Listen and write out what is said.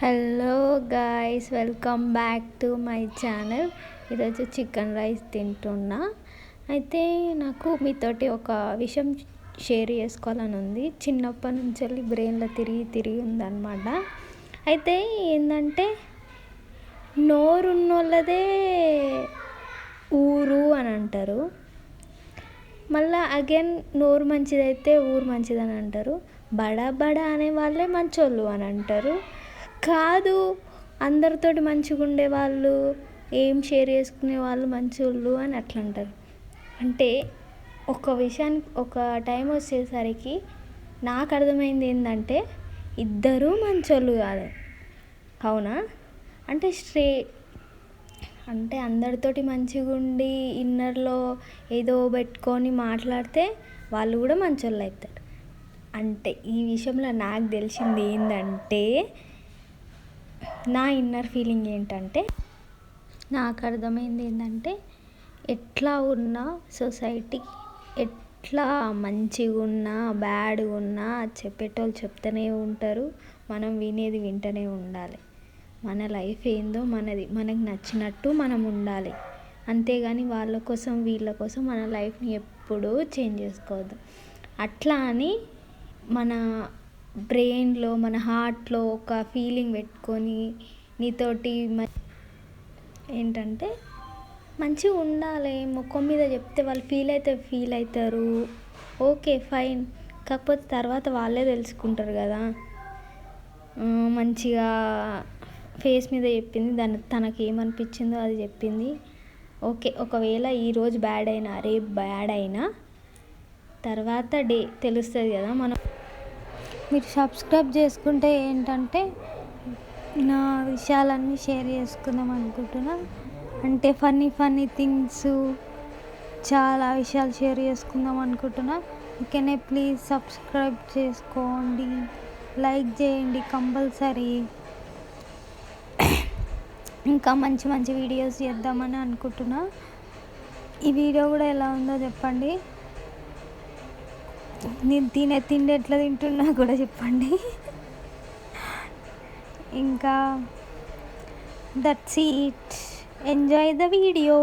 Hello guys, welcome back to my channel. ఈరోజు chicken rice తింటున్నా. అయితే నాకు మీతోటి ఒక విషయం షేర్ చేసుకోవాలని ఉంది. చిన్నప్పటి నుంచి వెళ్ళి బ్రెయిన్లో తిరిగి ఉందన్నమాట. అయితే ఏంటంటే, నోరున్నోళ్ళదే ఊరు అని అంటారు. మళ్ళీ అగైన్ నోరు మంచిదైతే ఊరు మంచిదని అంటారు. బడా అనే వాళ్ళే మంచోళ్ళు అని అంటారు. కాదు, అందరితోటి మంచిగా ఉండేవాళ్ళు, ఏం షేర్ చేసుకునే వాళ్ళు మంచోళ్ళు అని అట్లా అంటారు. అంటే ఒక విషయానికి ఒక టైం వచ్చేసరికి నాకు అర్థమైంది ఏంటంటే, ఇద్దరూ మంచోళ్ళు కాదు. అవునా? అంటే అందరితోటి మంచిగా ఉండి ఇన్నర్లో ఏదో పెట్టుకొని మాట్లాడితే వాళ్ళు కూడా మంచోళ్ళు అవుతారు. అంటే ఈ విషయంలో నాకు తెలిసింది ఏంటంటే, నా ఇన్నర్ ఫీలింగ్ ఏంటంటే, నాకు అర్థమైంది ఏంటంటే, ఎట్లా ఉన్నా సొసైటీ ఎట్లా మంచిగా ఉన్నా బ్యాడ్గా ఉన్నా చెప్పేటోళ్ళు చెప్తూనే ఉంటారు. మనం వింటూనే ఉండాలి. మన లైఫ్ ఏందో మనకు నచ్చినట్టు మనం ఉండాలి. అంతేగాని వాళ్ళ కోసం వీళ్ళ కోసం మన లైఫ్ని ఎప్పుడూ చేంజ్ చేసుకోవద్దు. అట్లా అని మన బ్రెయిన్లో మన హార్ట్లో ఒక ఫీలింగ్ పెట్టుకొని నీతోటి ఏంటంటే మంచిగా ఉండాలి. ముఖం మీద చెప్తే వాళ్ళు ఫీల్ అవుతారు. Okay, fine. కాకపోతే తర్వాత వాళ్ళే తెలుసుకుంటారు కదా. మంచిగా ఫేస్ మీద చెప్పింది, తనకి ఏమనిపించిందో అది చెప్పింది. ఓకే, ఒకవేళ ఈరోజు బ్యాడ్ అయినా రేపు బ్యాడ్ అయినా తర్వాత డే తెలుస్తుంది కదా. మీరు సబ్స్క్రైబ్ చేసుకుంటే ఏంటంటే నా విషయాలన్నీ షేర్ చేసుకుందాం అనుకుంటున్నా. అంటే ఫన్నీ థింగ్స్, చాలా విషయాలు షేర్ చేసుకుందాం అనుకుంటున్నా. ఓకేనే, ప్లీజ్ సబ్స్క్రైబ్ చేసుకోండి, లైక్ చేయండి కంపల్సరీ. ఇంకా మంచి వీడియోస్ చేద్దామని అనుకుంటున్నా. ఈ వీడియో కూడా ఎలా ఉందో చెప్పండి. నేను తిండి ఎట్లా తింటున్నా కూడా చెప్పండి. ఇంకా that's it. Enjoy the video.